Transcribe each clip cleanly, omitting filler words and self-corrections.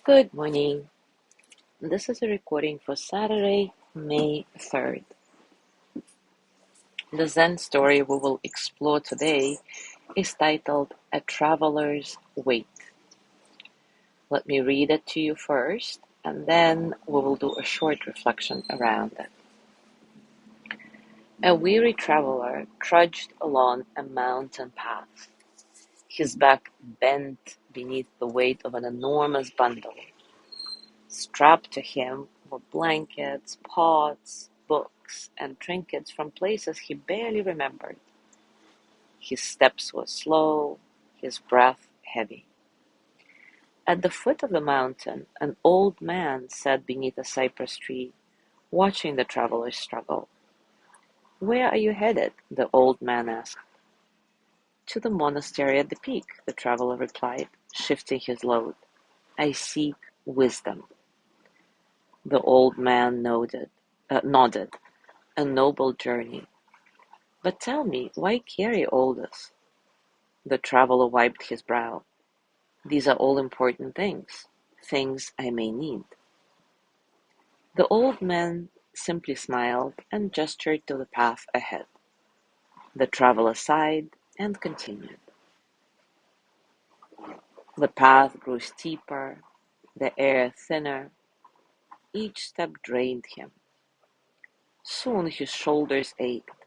Good morning. This is a recording for Saturday, May 3rd. The Zen story we will explore today is titled A Traveler's Wait. Let me read it to you first, and then we will do a short reflection around it. A weary traveler trudged along a mountain path, his back bent beneath the weight of an enormous bundle. Strapped to him were blankets, pots, books, and trinkets from places he barely remembered. His steps were slow, his breath heavy. At the foot of the mountain, an old man sat beneath a cypress tree, watching the traveler's struggle. "Where are you headed?" the old man asked. "To the monastery at the peak," the traveler replied, shifting his load. "I seek wisdom." The old man nodded. A noble journey. But tell me, why carry all this? The traveler wiped his brow. These are all important things, things I may need. The old man simply smiled and gestured to the path ahead. The traveler sighed and continued. The path grew steeper, the air thinner. Each step drained him. Soon his shoulders ached,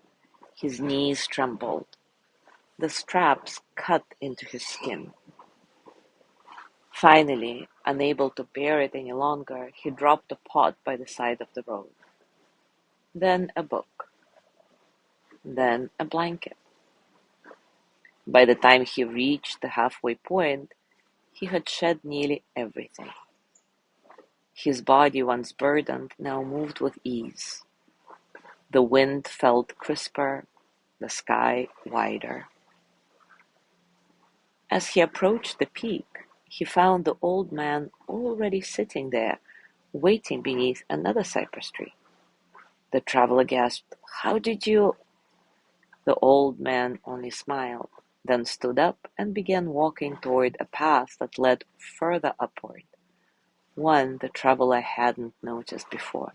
his knees trembled. The straps cut into his skin. Finally, unable to bear it any longer, he dropped a pot by the side of the road. Then a book. Then a blanket. By the time he reached the halfway point, he had shed nearly everything. His body, once burdened, now moved with ease. The wind felt crisper, the sky wider. As he approached the peak, he found the old man already sitting there, waiting beneath another cypress tree. The traveler gasped, "How did you—" The old man only smiled, then stood up and began walking toward a path that led further upward, one the traveler hadn't noticed before.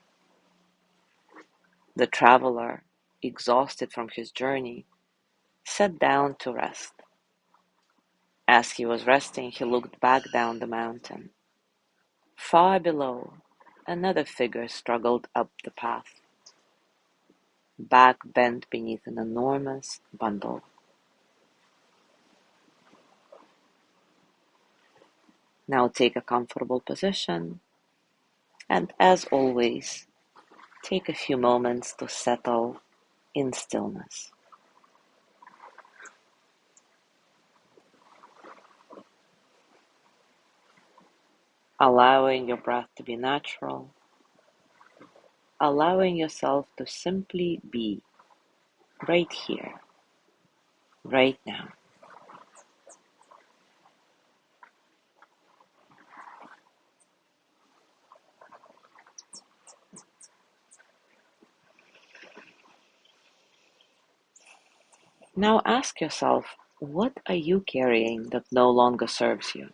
The traveler, exhausted from his journey, sat down to rest. As he was resting, he looked back down the mountain. Far below, another figure struggled up the path, back bent beneath an enormous bundle. Now take a comfortable position, and as always, take a few moments to settle in stillness. Allowing your breath to be natural, allowing yourself to simply be right here, right now. Now ask yourself, what are you carrying that no longer serves you?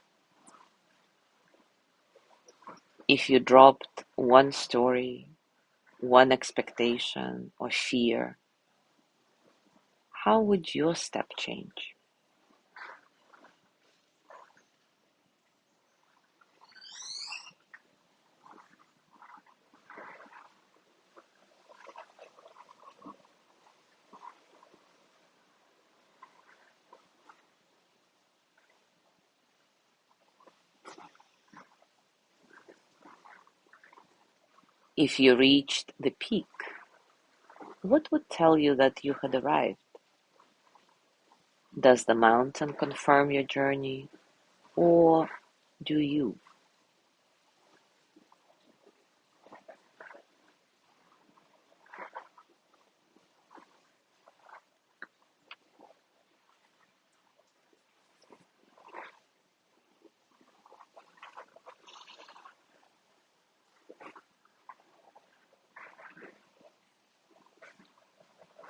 If you dropped one story, one expectation, or fear, how would your step change? If you reached the peak, what would tell you that you had arrived? Does the mountain confirm your journey, or do you?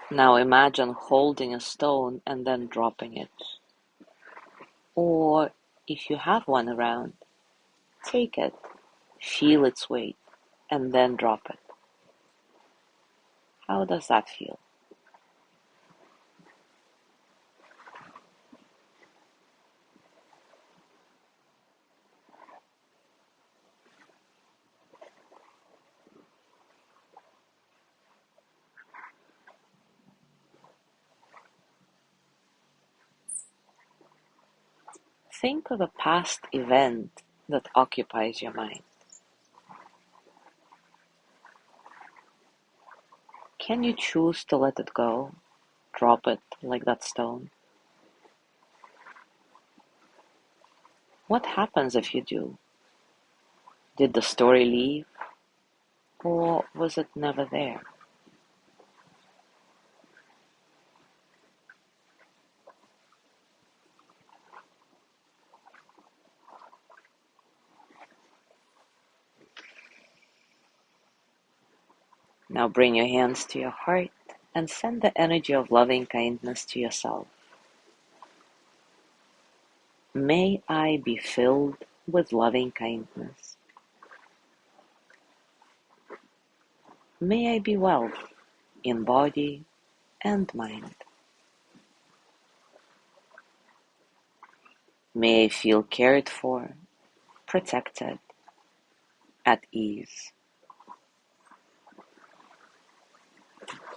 Now imagine holding a stone and then dropping it. Or, if you have one around, Take it, feel its weight, and then drop it. How does that feel? Think of a past event that occupies your mind. Can you choose to let it go? Drop it like that stone? What happens if you do? Did the story leave, or was it never there? Now bring your hands to your heart and send the energy of loving kindness to yourself. May I be filled with loving kindness. May I be well in body and mind. May I feel cared for, protected, at ease.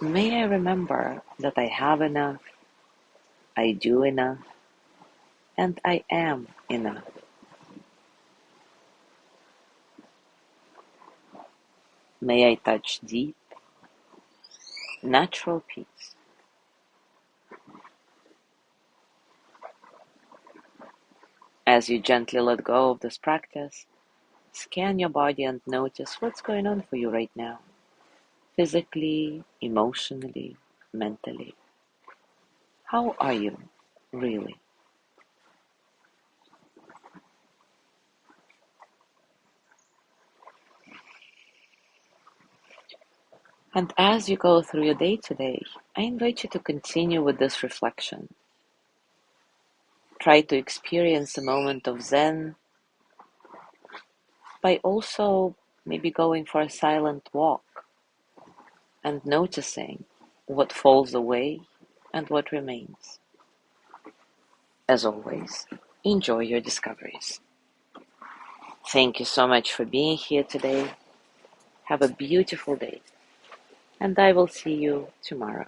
May I remember that I have enough, I do enough, and I am enough. May I touch deep, natural peace. As you gently let go of this practice, scan your body and notice what's going on for you right now, physically, emotionally, mentally. How are you, really? And as you go through your day today, I invite you to continue with this reflection. Try to experience a moment of Zen by also maybe going for a silent walk and noticing what falls away and what remains. As always, enjoy your discoveries. Thank you so much for being here today. Have a beautiful day, and I will see you tomorrow.